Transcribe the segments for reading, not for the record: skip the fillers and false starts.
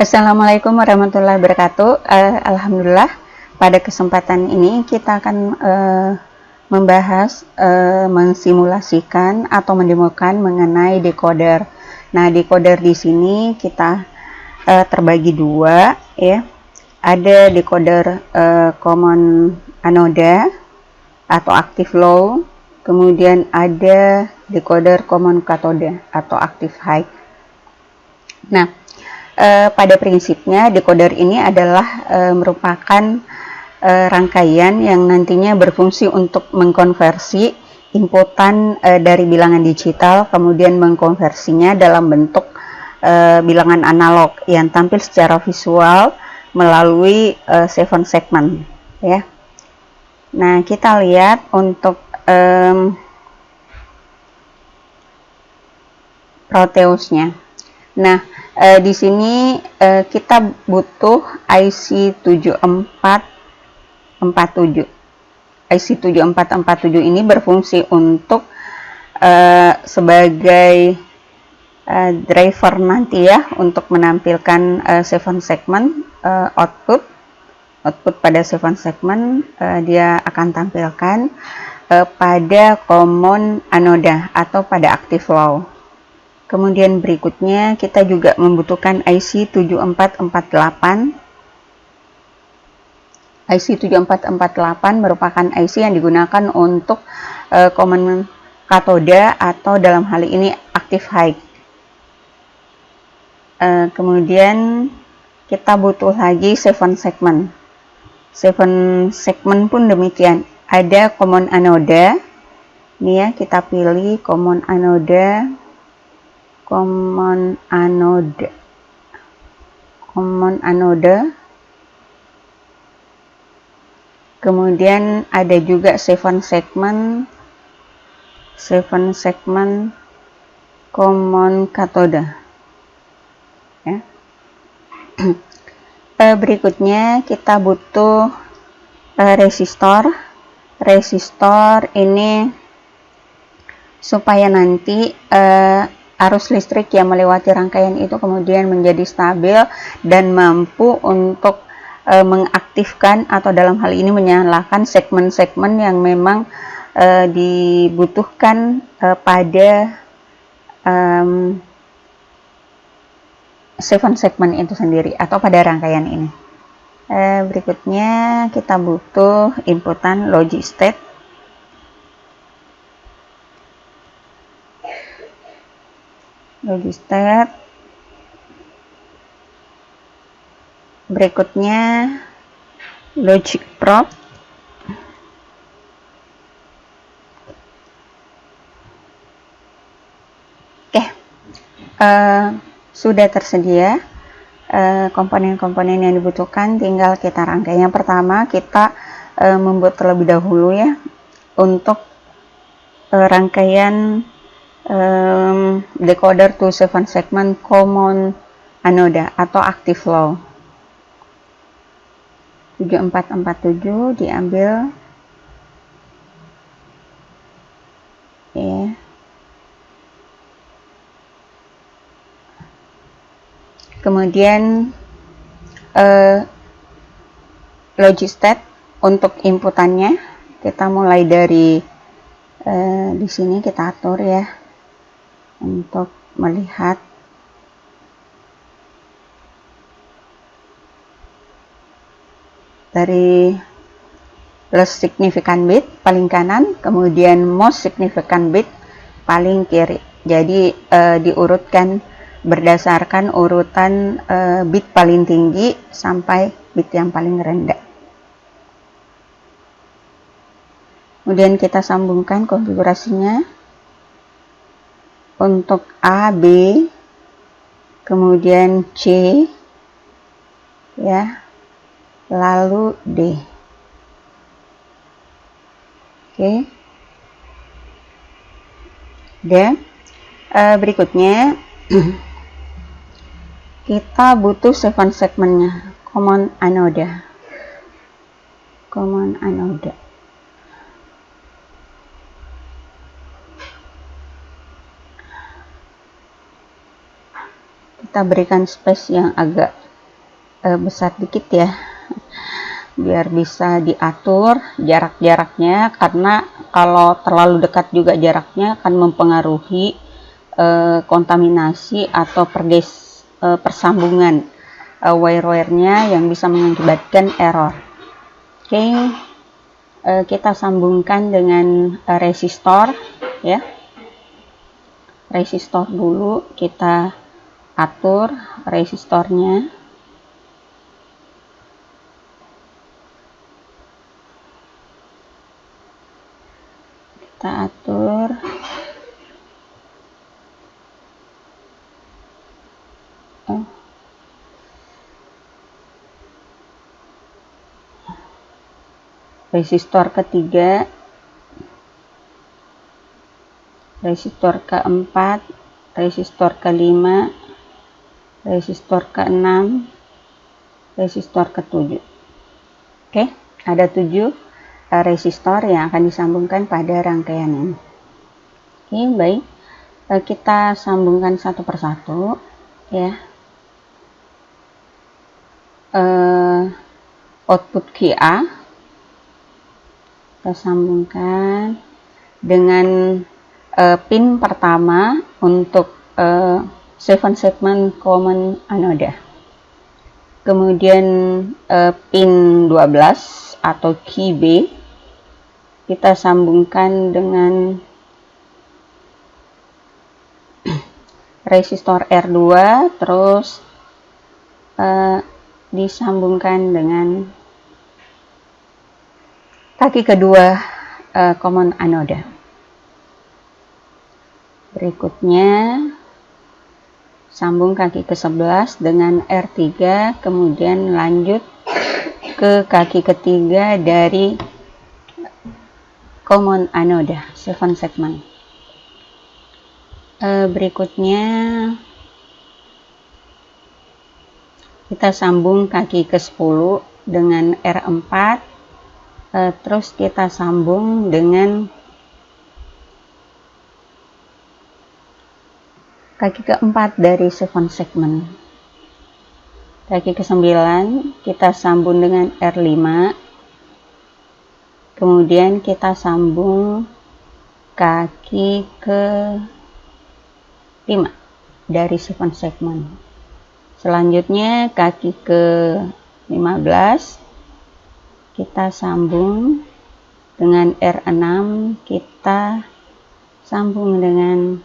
Assalamualaikum warahmatullahi wabarakatuh. Alhamdulillah, pada kesempatan ini kita akan membahas, mensimulasikan atau mendemokan mengenai decoder. Nah, decoder di sini kita terbagi dua, ya. Ada decoder common anoda atau active low, kemudian ada decoder common cathode atau active high. Nah, pada prinsipnya decoder ini adalah merupakan rangkaian yang nantinya berfungsi untuk mengkonversi inputan dari bilangan digital, kemudian mengkonversinya dalam bentuk bilangan analog yang tampil secara visual melalui 7 segment, ya. Nah, kita lihat untuk Proteusnya. Nah, di sini kita butuh IC 7447. IC 7447 ini berfungsi untuk sebagai driver nanti, ya, untuk menampilkan 7 segment output pada 7 segment. Dia akan tampilkan pada common anoda atau pada active low. Kemudian berikutnya kita juga membutuhkan IC 7448. IC 7448 merupakan IC yang digunakan untuk common katoda atau dalam hal ini active high. Kemudian kita butuh lagi 7 segment. 7 segment pun demikian. Ada common anoda. Ini, ya, kita pilih common anoda. Kemudian ada juga 7 segment common cathode, ya. Berikutnya kita butuh resistor ini supaya nanti arus listrik yang melewati rangkaian itu kemudian menjadi stabil dan mampu untuk mengaktifkan atau dalam hal ini menyalakan segmen-segmen yang memang dibutuhkan pada 7 segmen itu sendiri atau pada rangkaian ini. Berikutnya kita butuh inputan logic state. Berikutnya logic probe. Oke, sudah tersedia komponen-komponen yang dibutuhkan, tinggal kita rangkai. Yang pertama kita membuat terlebih dahulu, ya, untuk rangkaian decoder to 7 segment common anoda atau active low. 7447 diambil, ya. Kemudian logic state untuk inputannya kita mulai dari di sini kita atur, ya, untuk melihat dari less significant bit paling kanan, kemudian most significant bit paling kiri. Jadi diurutkan berdasarkan urutan bit paling tinggi sampai bit yang paling rendah. Kemudian kita sambungkan konfigurasinya untuk A, B, kemudian C, ya, lalu D. Oke. Dan berikutnya kita butuh 7 segmennya common anoda. Kita berikan space yang agak besar dikit ya, biar bisa diatur jarak-jaraknya, karena kalau terlalu dekat juga jaraknya akan mempengaruhi kontaminasi atau persambungan wire-wirenya yang bisa mengakibatkan error. Oke, kita sambungkan dengan resistor ya. Resistor dulu kita atur resistornya. Kita atur resistor ketiga, resistor keempat, resistor kelima, resistor keenam, resistor ketujuh. Oke, ada 7 resistor yang akan disambungkan pada rangkaian ini. Oke, baik, kita sambungkan satu persatu ya. Output QA kita sambungkan dengan pin pertama untuk 7 segment common anoda. Kemudian pin 12 atau key B kita sambungkan dengan resistor R2, terus disambungkan dengan kaki kedua common anoda. Berikutnya sambung kaki ke-11 dengan R3, kemudian lanjut ke kaki ketiga dari common anoda 7 segment. Berikutnya kita sambung kaki ke-10 dengan R4, terus kita sambung dengan kaki keempat dari 7 segment. Kaki ke-9 kita sambung dengan R5, kemudian kita sambung kaki ke-5 dari 7 segment. Selanjutnya kaki ke-15 kita sambung dengan R6, kita sambung dengan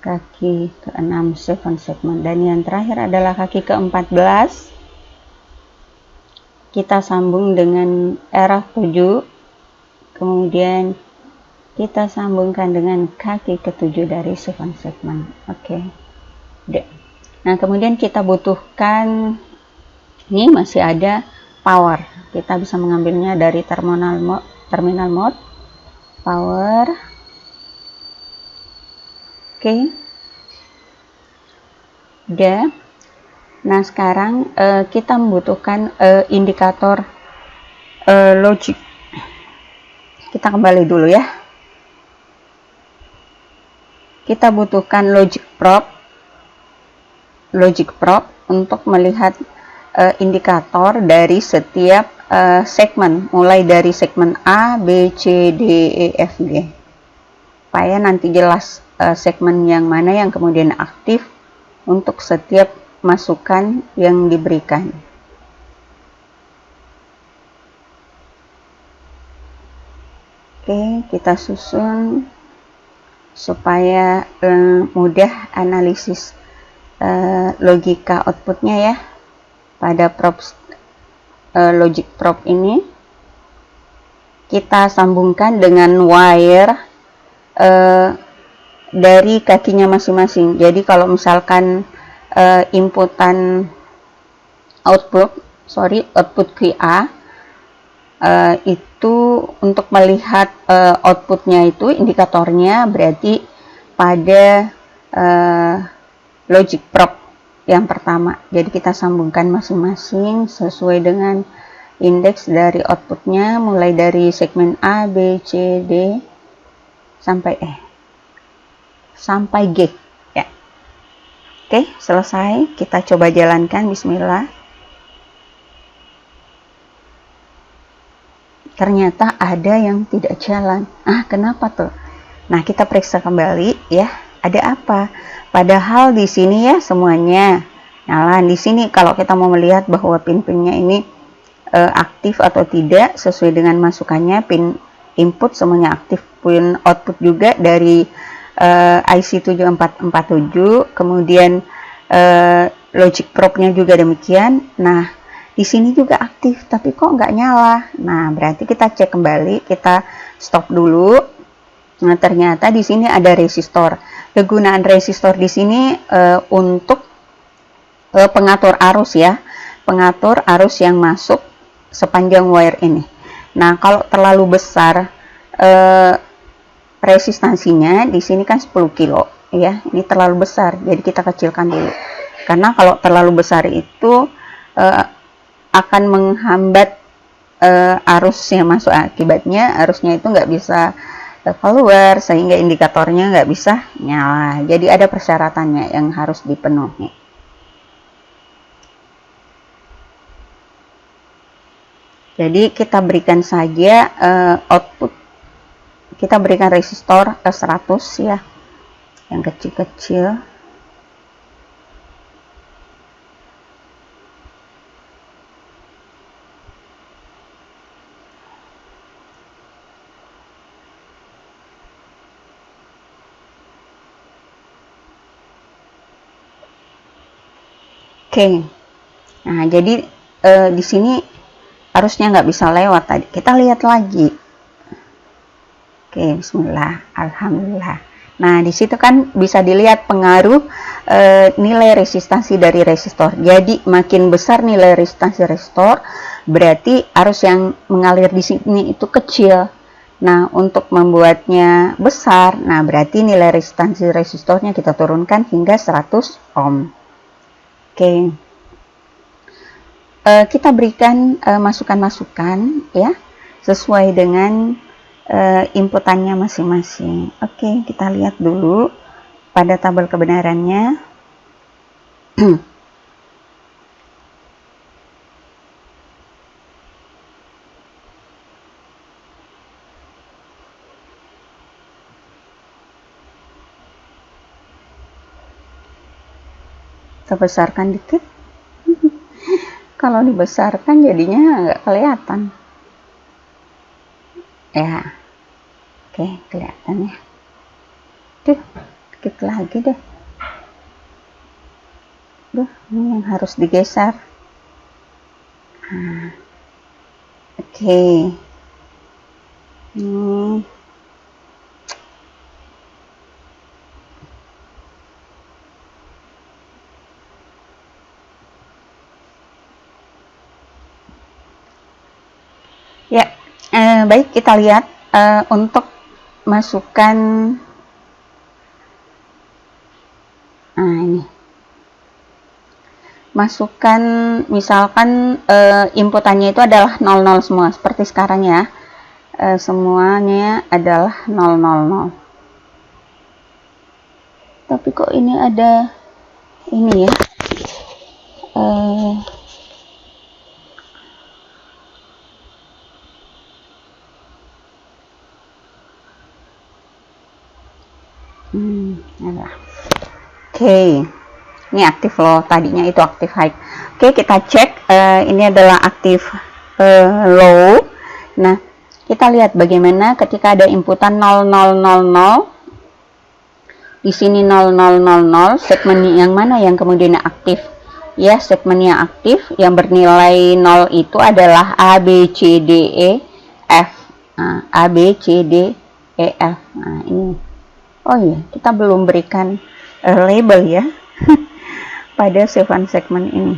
kaki ke-6 7 segment, dan yang terakhir adalah kaki ke-14 kita sambung dengan R7, kemudian kita sambungkan dengan kaki ke-7 dari 7 segment. Oke. Nah, kemudian kita butuhkan, ini masih ada power, kita bisa mengambilnya dari terminal mode power. Oke, udah. Nah, sekarang kita membutuhkan indikator logic. Kita kembali dulu ya. Kita butuhkan logic probe untuk melihat indikator dari setiap segmen, mulai dari segmen A, B, C, D, E, F, G, supaya nanti jelas segmen yang mana yang kemudian aktif untuk setiap masukan yang diberikan. Oke, kita susun supaya mudah analisis logika outputnya ya. Pada logic probe ini kita sambungkan dengan wire dari kakinya masing-masing. Jadi kalau misalkan inputan output QA itu untuk melihat outputnya itu indikatornya berarti pada logic probe yang pertama. Jadi kita sambungkan masing-masing sesuai dengan indeks dari outputnya, mulai dari segmen A, B, C, D sampai E, sampai G ya. Oke, selesai. Kita coba jalankan. Bismillah. ternyata ada yang tidak jalan. Kenapa tuh? Nah, kita periksa kembali ya, ada apa? Padahal di sini ya semuanya nyala. Di sini kalau kita mau melihat bahwa pin-pinnya ini aktif atau tidak sesuai dengan masukannya, pin input semuanya aktif, pin output juga dari IC 7447, kemudian logic probe-nya juga demikian. Nah, di sini juga aktif, tapi kok nggak nyala. Nah, berarti kita cek kembali, kita stop dulu. Nah, ternyata di sini ada resistor. Kegunaan resistor di sini untuk pengatur arus ya, pengatur arus yang masuk sepanjang wire ini. Nah, kalau terlalu besar resistansinya, di sini kan 10 kilo ya, ini terlalu besar, jadi kita kecilkan dulu. Karena kalau terlalu besar itu akan menghambat arus yang masuk, akibatnya arusnya itu nggak bisa keluar, sehingga indikatornya nggak bisa nyala. Jadi ada persyaratannya yang harus dipenuhi. Jadi kita berikan saja output, kita berikan resistor 100 ya, yang kecil-kecil. Oke. Nah, jadi di sini harusnya nggak bisa lewat tadi. Kita lihat lagi. Oke, bismillah, alhamdulillah. Nah, di situ kan bisa dilihat pengaruh nilai resistansi dari resistor. Jadi makin besar nilai resistansi resistor, berarti arus yang mengalir di sini itu kecil. Nah, untuk membuatnya besar, nah berarti nilai resistansi resistornya kita turunkan hingga 100 ohm. Oke. Kita berikan masukan-masukan ya, sesuai dengan inputannya masing-masing. Oke, kita lihat dulu pada tabel kebenarannya. Kita besarkan dikit. Kalau dibesarkan jadinya nggak kelihatan ya. Oke, kelihatan ya. Tuh, dikit lagi deh. Ini yang harus digeser. Nah, oke. Ya, baik, kita lihat untuk masukkan. Nah, ini masukkan, misalkan inputannya itu adalah 00 semua, seperti sekarang ya, semuanya adalah 000. Tapi kok ini ada ini ya, Oke, ini aktif loh, tadinya itu aktif high. Oke, kita cek, ini adalah aktif low. Nah, kita lihat bagaimana ketika ada inputan 0000, di sini 0000, segmen yang mana yang kemudian aktif? Ya, segmen yang aktif yang bernilai 0 itu adalah A, B, C, D, E, F. Nah, A, B, C, D, E, F. Nah, ini. Oh iya, kita belum berikan label ya pada segmen ini.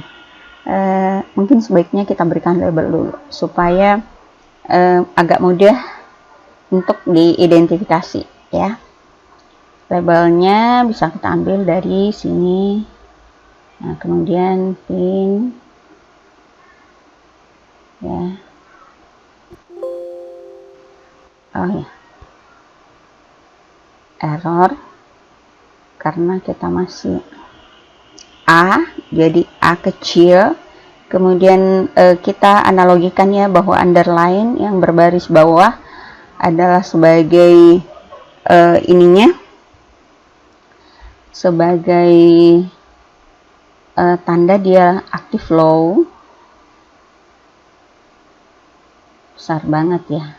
Mungkin sebaiknya kita berikan label dulu supaya agak mudah untuk diidentifikasi ya. Labelnya bisa kita ambil dari sini. Nah, kemudian pin ya. Oh ya, error karena kita masih A, jadi A kecil, Kemudian kita analogikan ya bahwa underline yang berbaris bawah adalah sebagai sebagai tanda dia aktif low, besar banget ya,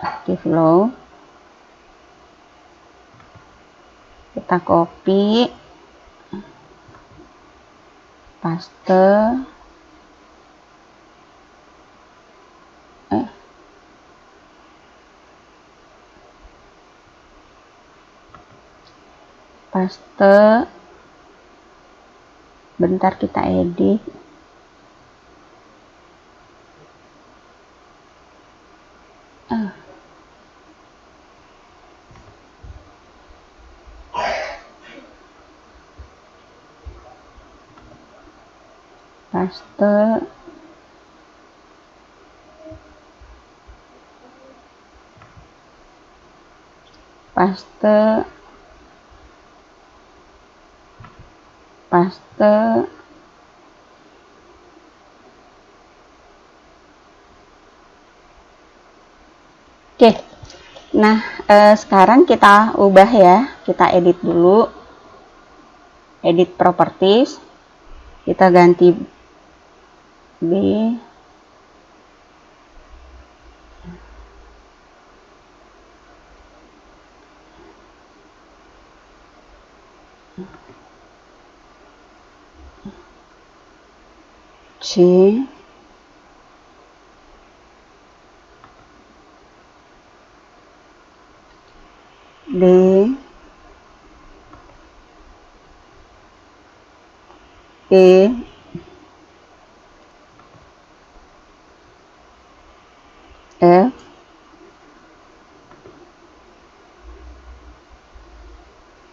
aktif low. Kita copy, paste, bentar kita edit. Paste, Oke. Nah, sekarang kita ubah ya, kita edit dulu, edit properties, kita ganti B, C, D, E, F,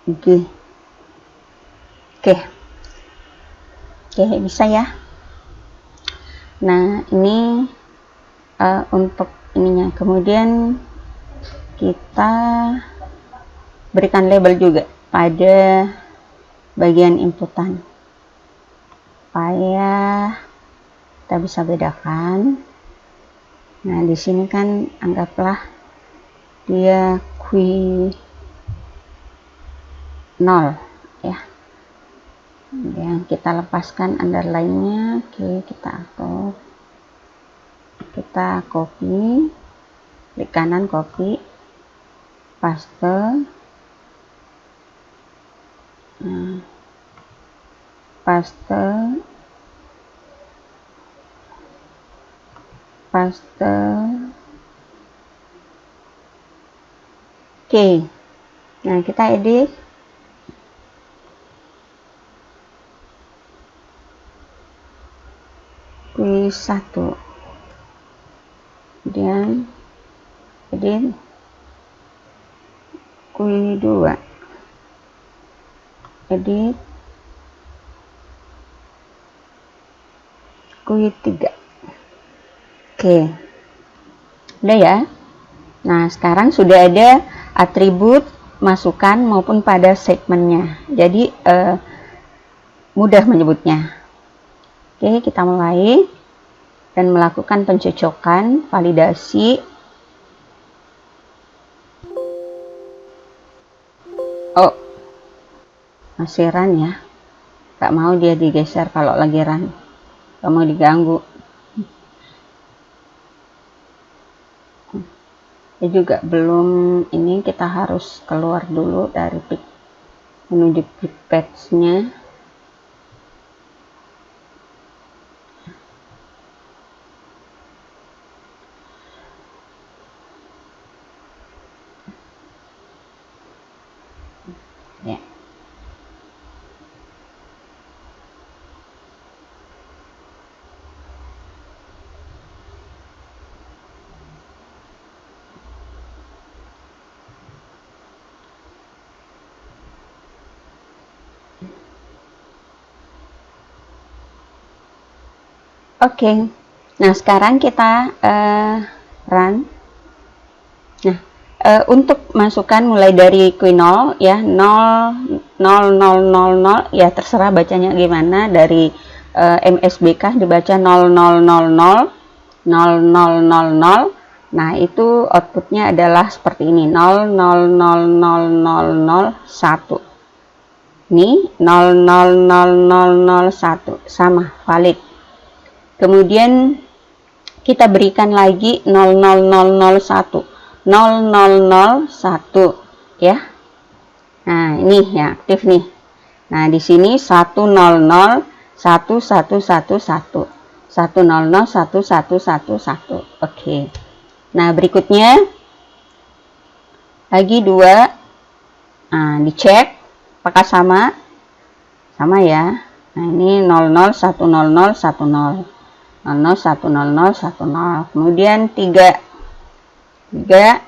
G. Oke, bisa ya. Nah, ini untuk ininya. Kemudian kita berikan label juga pada bagian inputan supaya kita bisa bedakan. Nah, di sini kan anggaplah dia Q0 ya. Kemudian kita lepaskan underline-nya. Oke, kita atur, kita copy, klik kanan copy, paste, paste. Oke. Nah, kita edit. Q1. Kemudian edit Q2. Edit Q3. Oke. Udah ya. Nah, sekarang sudah ada atribut masukan maupun pada segmennya. Jadi mudah menyebutnya. Oke, kita mulai dan melakukan pencocokan, validasi. Oh, masih run ya. Gak mau dia digeser kalau lagi run. Gak mau diganggu. Dia juga belum, ini kita harus keluar dulu dari pick menuju pick page-nya. Ya. Oke. Nah, sekarang kita run. Nah, Untuk masukkan mulai dari Q0 ya 0, 0, 0, 0, 0 ya terserah bacanya gimana. Dari MSBK dibaca 0, 0, 0, 0, 0, 0, 0, 0. Nah itu outputnya adalah seperti ini 0, 0, 0, 0, 0, 0, 1. Ini 0, 0, 0, 0, 0, 1 sama valid. Kemudian kita berikan lagi 0, 0, 0, 0, 1, 0, 0, 0, 1 ya. Nah ini ya aktif nih. Nah di sini 1, 0, 0, 1, 1, 1, 1, 1, 1, 0, 0, 1, 1, 1, 1. Oke. Nah berikutnya lagi 2. Nah dicek apakah sama ya. Nah ini 00 100 10 00 100 10 kemudian 3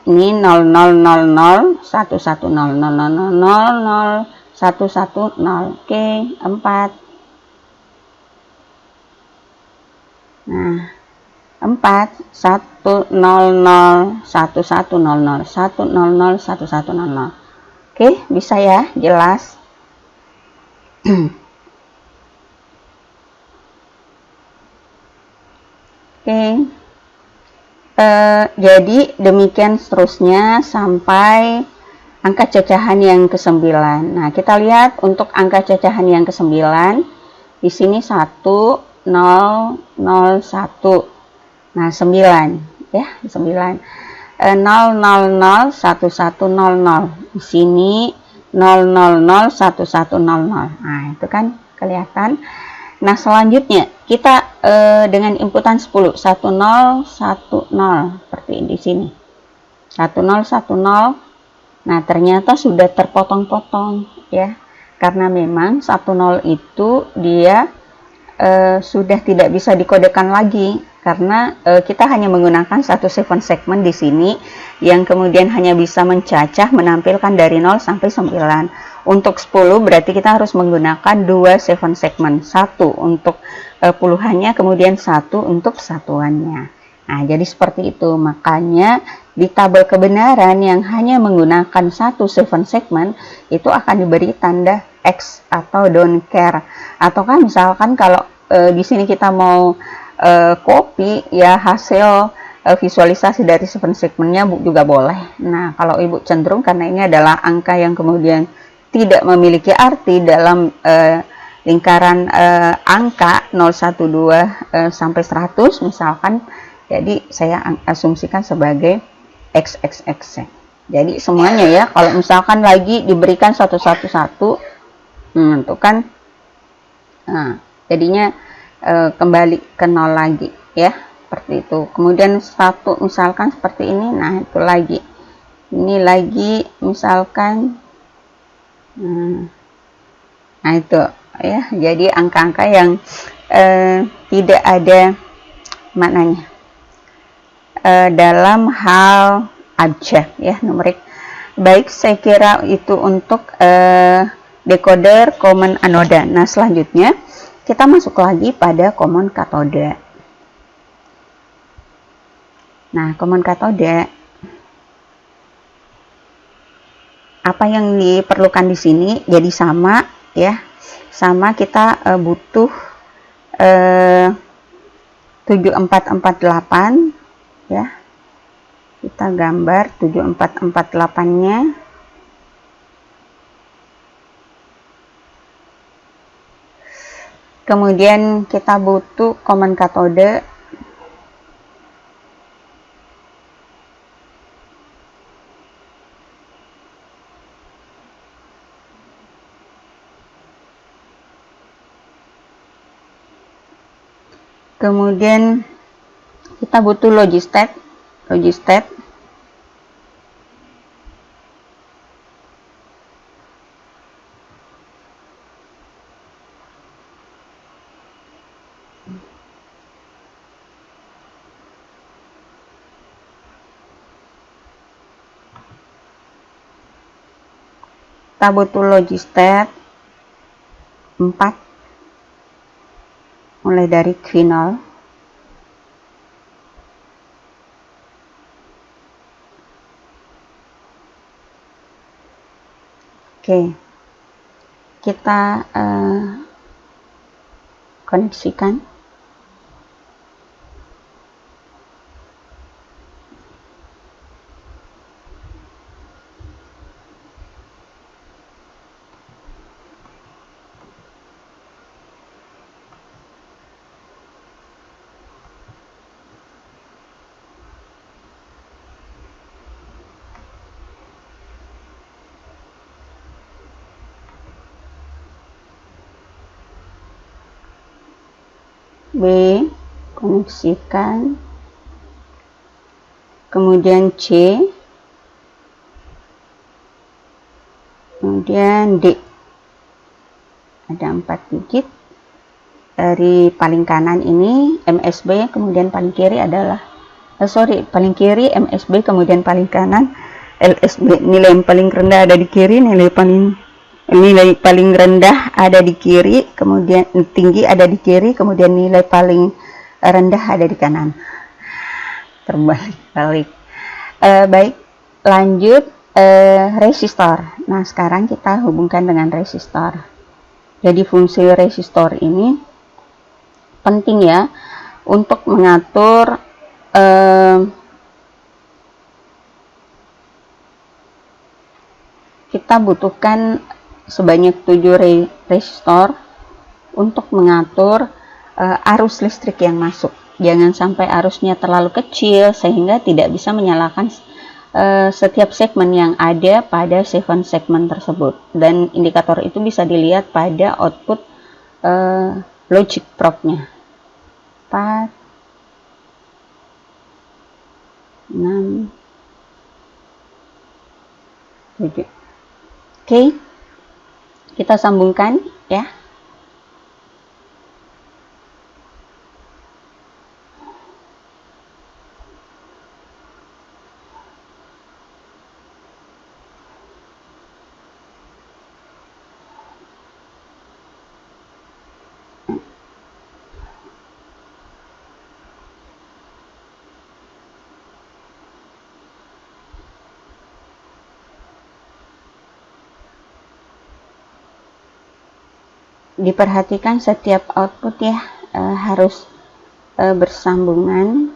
ini 0000 1100 0000 110. Oke 4. Nah 4 100 1100 100 1100. Oke bisa ya, jelas. Oke, jadi demikian seterusnya sampai angka cacahan yang ke-9. Nah kita lihat untuk angka cacahan yang ke-9 di sini 1 0 0 1. Nah 9 ya 9 0 0 0 1100. Di sini 0 0 0 1100. Nah itu kan kelihatan. Nah selanjutnya kita dengan inputan 10 10 10 seperti di sini 10 10. Nah ternyata sudah terpotong-potong ya, karena memang 10 itu dia sudah tidak bisa dikodekan lagi, karena kita hanya menggunakan satu 7 segmen di sini yang kemudian hanya bisa mencacah menampilkan dari 0 sampai 9. Untuk 10 berarti kita harus menggunakan 2 7 segmen, satu untuk puluhannya kemudian satu untuk satuannya. Nah jadi seperti itu, makanya di tabel kebenaran yang hanya menggunakan satu 7 segmen itu akan diberi tanda X atau don't care. Ataukah misalkan kalau di sini kita mau copy ya hasil visualisasi dari 7 segmennya juga boleh. Nah kalau Ibu cenderung karena ini adalah angka yang kemudian tidak memiliki arti dalam lingkaran angka 012 sampai 100 misalkan, jadi saya asumsikan sebagai XXX. Jadi semuanya ya, kalau misalkan lagi diberikan 111 itu kan jadinya kembali ke 0 lagi ya, seperti itu. Kemudian 1 misalkan seperti ini, nah itu lagi ini lagi misalkan nah itu ya, jadi angka-angka yang tidak ada maknanya dalam hal abjad ya, numerik. Baik, saya kira itu untuk decoder common anoda. Nah selanjutnya kita masuk lagi pada common cathode. Nah common cathode, apa yang diperlukan di sini jadi sama ya, sama kita butuh 7448 ya, kita gambar 7448 nya. Kemudian kita butuh common cathode. Kemudian kita butuh logistat. Kita butuh logistat 4 mulai dari Q0. Oke, kita koneksikan. B, koneksikan, kemudian C, kemudian D. Ada 4 digit. Dari paling kanan ini MSB, kemudian paling kiri adalah paling kiri MSB, kemudian paling kanan LSB. Nilai yang paling rendah ada di kiri, nilai paling rendah ada di kiri, kemudian tinggi ada di kiri, kemudian nilai paling rendah ada di kanan. Terbalik-balik. Baik, lanjut resistor. Nah, sekarang kita hubungkan dengan resistor. Jadi fungsi resistor ini penting ya untuk mengatur kita butuhkan sebanyak 7 resistor untuk mengatur arus listrik yang masuk. Jangan sampai arusnya terlalu kecil sehingga tidak bisa menyalakan setiap segmen yang ada pada 7 segmen tersebut. Dan indikator itu bisa dilihat pada output logic probe-nya. 4, 6, 7. Oke, kita sambungkan ya. Diperhatikan setiap output ya, harus bersambungan.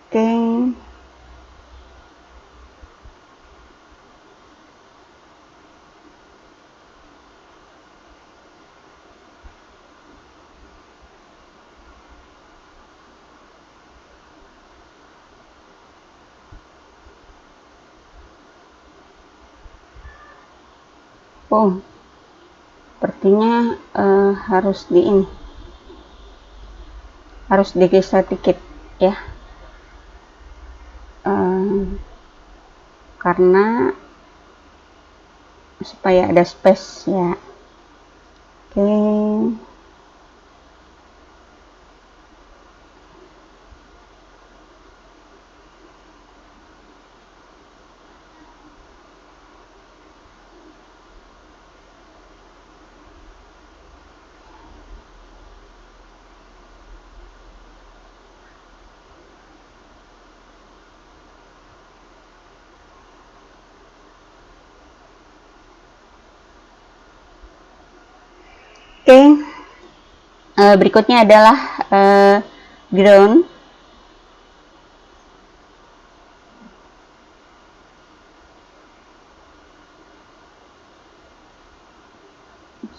Oke. Oh, sepertinya harus harus digeser dikit ya, karena supaya ada space ya. Oke. Oke, berikutnya adalah ground.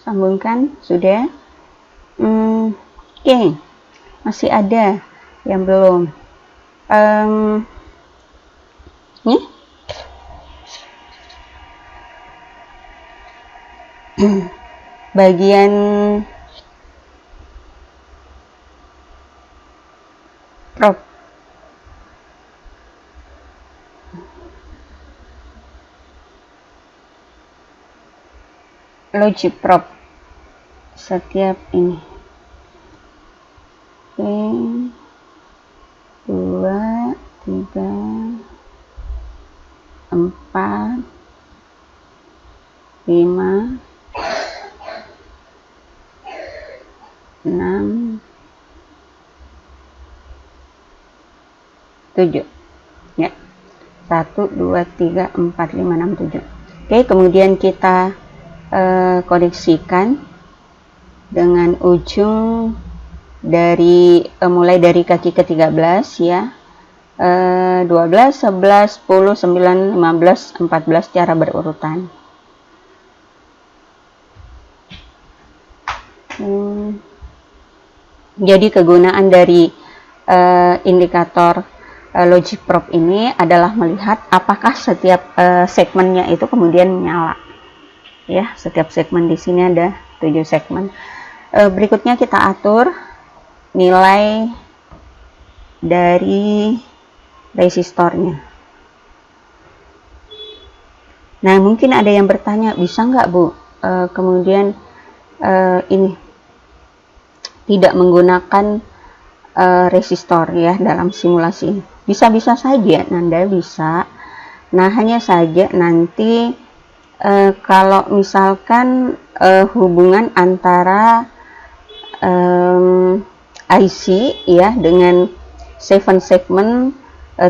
Sambungkan, sudah. Oke, masih ada yang belum. Nih. Bagian probe. Logic probe. Setiap ini. Oke. 2, 3, 4, 7 ya. 1 2 3 4 5 6 7. Oke, kemudian kita koneksikan dengan ujung dari mulai dari kaki ke-13 ya. 12, 11, 10, 9, 15, 14 secara berurutan. Jadi kegunaan dari indikator logic probe ini adalah melihat apakah setiap segmennya itu kemudian menyala. Ya, setiap segmen di sini ada 7 segmen. Berikutnya kita atur nilai dari resistornya. Nah, mungkin ada yang bertanya, bisa nggak Bu kemudian ini tidak menggunakan resistor ya dalam simulasi ini? Bisa-bisa saja, Nanda bisa. Nah, hanya saja nanti kalau misalkan hubungan antara IC ya dengan 7 segmen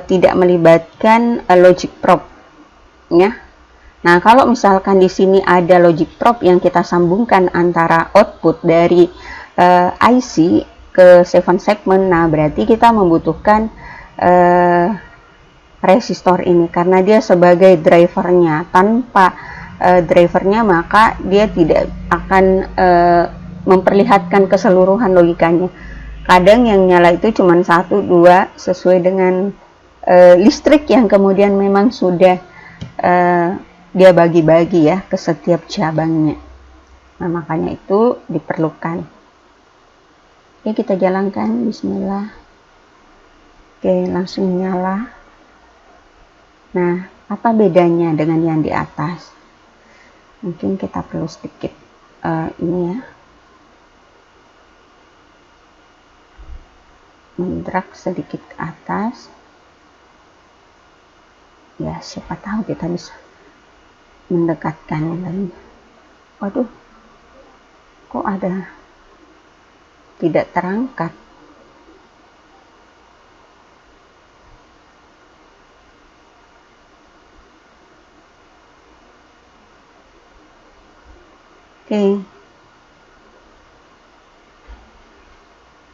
tidak melibatkan logic probe ya. Nah, kalau misalkan di sini ada logic probe yang kita sambungkan antara output dari IC ke 7 segmen, nah berarti kita membutuhkan resistor ini karena dia sebagai drivernya. Tanpa drivernya maka dia tidak akan memperlihatkan keseluruhan logikanya. Kadang yang nyala itu cuma 1, 2 sesuai dengan listrik yang kemudian memang sudah dia bagi-bagi ya ke setiap cabangnya. Nah, makanya itu diperlukan. Oke, kita jalankan. Bismillah. Oke, langsung nyala. Nah, apa bedanya dengan yang di atas? Mungkin kita perlu sedikit ini ya, mendrag sedikit ke atas ya, siapa tahu kita bisa mendekatkan lagi. Waduh, kok ada tidak terangkat. Oke,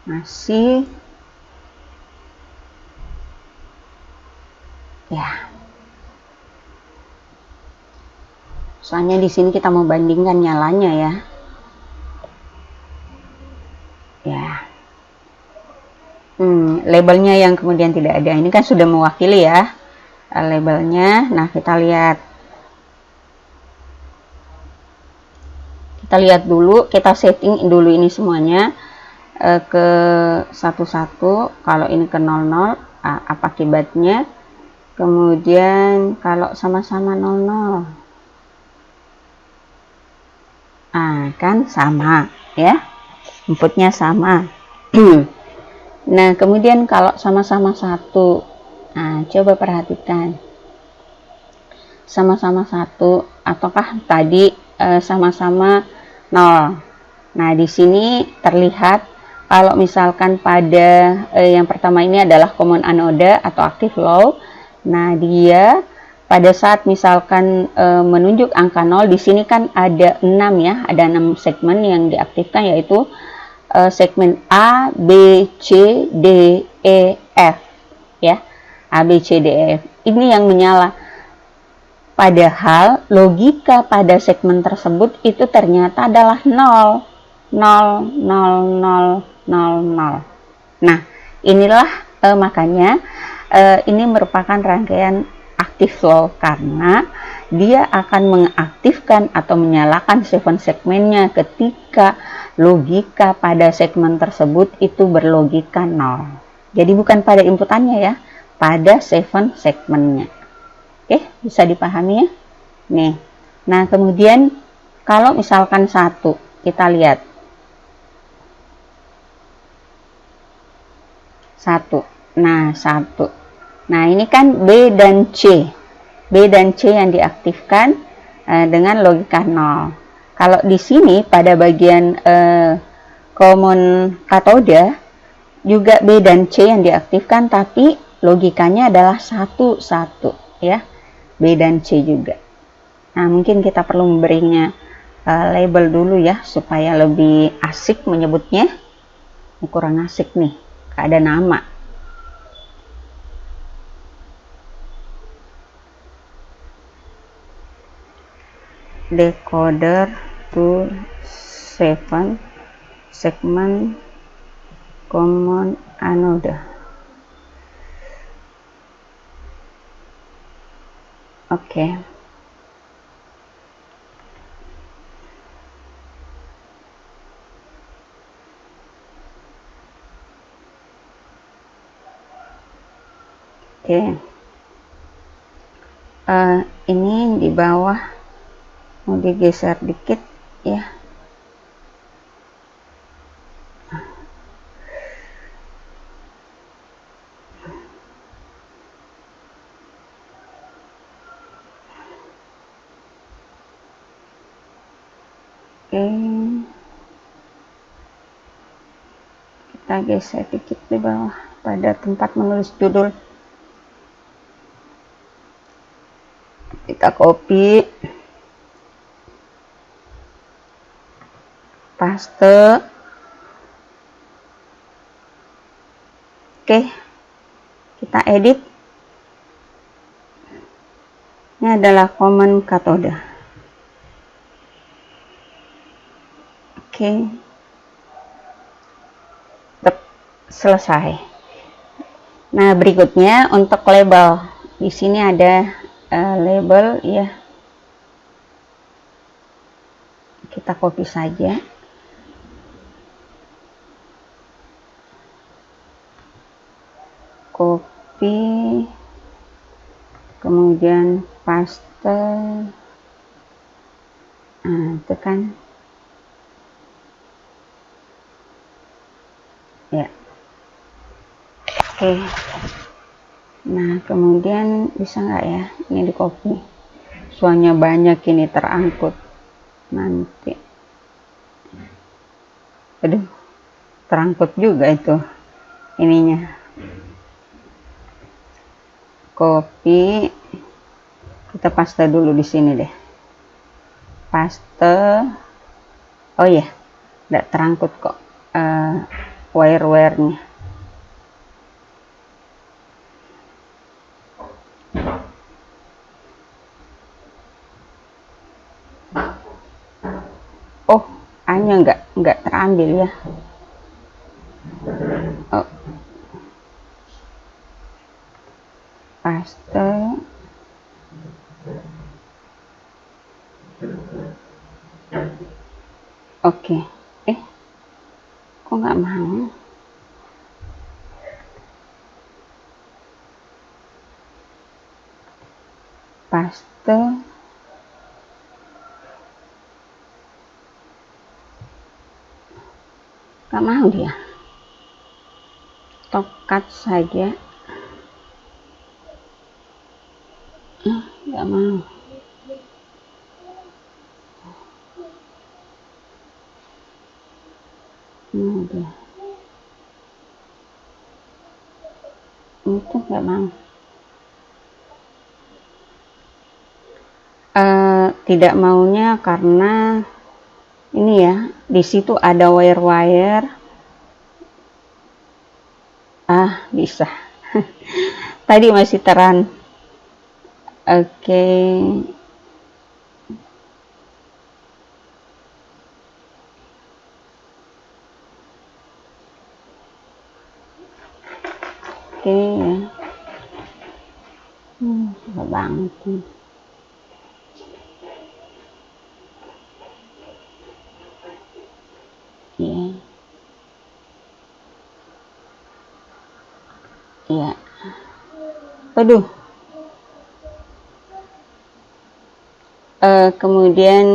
masih ya. Soalnya di sini kita mau bandingkan nyalanya ya. Ya. Labelnya yang kemudian tidak ada. Ini kan sudah mewakili ya labelnya. Nah, kita lihat. Kita lihat dulu, kita setting dulu ini semuanya ke 11. Kalau ini ke 00, apa akibatnya? Kemudian kalau sama-sama 00. Kan sama ya, inputnya sama. Nah, kemudian kalau sama-sama 1, coba perhatikan sama-sama 1 ataukah tadi sama-sama 0. Nah, di sini terlihat kalau misalkan pada yang pertama ini adalah common anoda atau active low. Nah, dia pada saat misalkan menunjuk angka 0, di sini kan ada 6 ya, ada 6 segmen yang diaktifkan, yaitu segmen A, B, C, D, E, F ya. A, B, C, D, E, F. Ini yang menyala. Padahal logika pada segmen tersebut itu ternyata adalah 0, 0, 0, 0, 0, 0. Nah, inilah makanya ini merupakan rangkaian active low karena dia akan mengaktifkan atau menyalakan 7 segmennya ketika logika pada segmen tersebut itu berlogika 0. Jadi bukan pada inputannya ya, pada 7 segmennya. Oke, bisa dipahami ya? Nih. Nah, kemudian kalau misalkan 1, kita lihat 1. Nah, 1. Nah, ini kan B dan C. B dan C yang diaktifkan dengan logika 0. Kalau di sini pada bagian common katoda juga B dan C yang diaktifkan, tapi logikanya adalah satu-satu ya, B dan C juga. Nah, mungkin kita perlu memberinya label dulu ya, supaya lebih asik menyebutnya. Ini kurang asik nih, gak ada nama. Decoder to 7 segment common anode. Oke. Ini di bawah mau digeser dikit ya. Kita geser dikit di bawah pada tempat menulis judul. Kita copy, paste. Oke, kita edit. Ini adalah common cathode. Oke, selesai. Nah, berikutnya untuk label. Di sini ada label ya. Kita copy saja. Copy, kemudian paste. Nah, tekan. Ya. Oke. Nah, kemudian bisa nggak ya ini di copy? Soalnya banyak ini terangkut nanti. Aduh, terangkut juga itu ininya. Copy, kita paste dulu di sini deh. Paste. Oh ya, nggak terangkut kok wire-wirenya. Oh, hanya nggak terambil ya. Oh. Paste. Oke. Kok nggak mau? Paste. Nggak mau dia. Tokat saja. Nggak mau. Udah. Itu nggak mau. Tidak maunya karena ini ya, di situ ada wire-wire. Bisa. Tadi masih terang. Oke. Oke ya. Susah banget nih. Iya. Aduh. Kemudian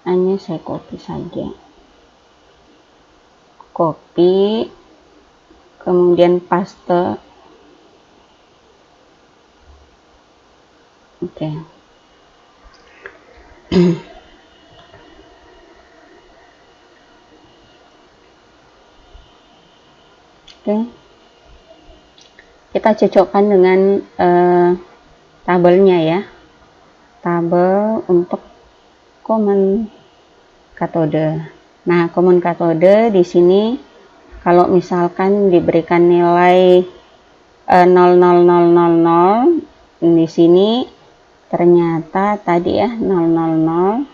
hanya saya copy saja. Copy, kemudian paste. Oke. Oke. kita cocokkan dengan tabelnya ya, tabel untuk common katode. Nah, common katode di sini kalau misalkan diberikan nilai 0,0000, di sini ternyata tadi ya 0,00,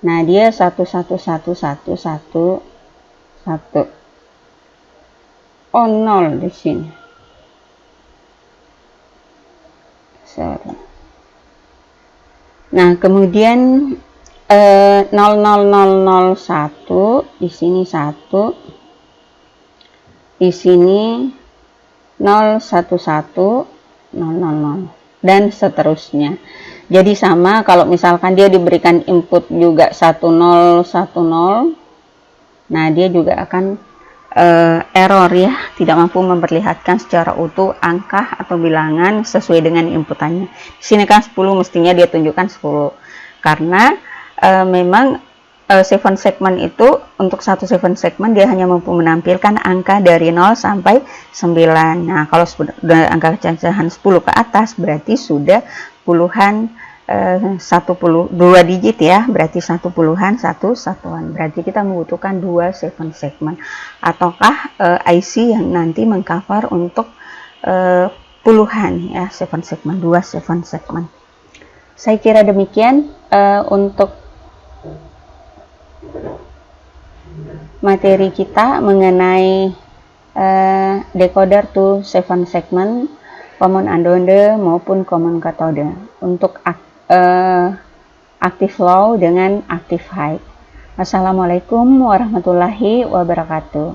nah dia 1,1,1,1,1,1, oh 0 di sini, sorry. Nah kemudian 0,0001 di sini 1, di sini 0,11, 0,00 dan seterusnya. Jadi sama kalau misalkan dia diberikan input juga 1010, nah dia juga akan error ya, tidak mampu memperlihatkan secara utuh angka atau bilangan sesuai dengan inputannya. Di sini kan 10, mestinya dia tunjukkan 10 karena memang 7 segment itu, untuk satu 7 segment dia hanya mampu menampilkan angka dari 0 sampai 9. Nah kalau sudah angka cacahan 10 ke atas berarti sudah puluhan, 2 digit ya, berarti 1 puluhan 1 satuan. Berarti kita membutuhkan 2 7 segment, ataukah IC yang nanti mengcover untuk puluhan ya, 7 segment, 2 7 segment. Saya kira demikian untuk materi kita mengenai decoder to 7 segment, common anode maupun common cathode untuk active low dengan active high. Wassalamualaikum warahmatullahi wabarakatuh.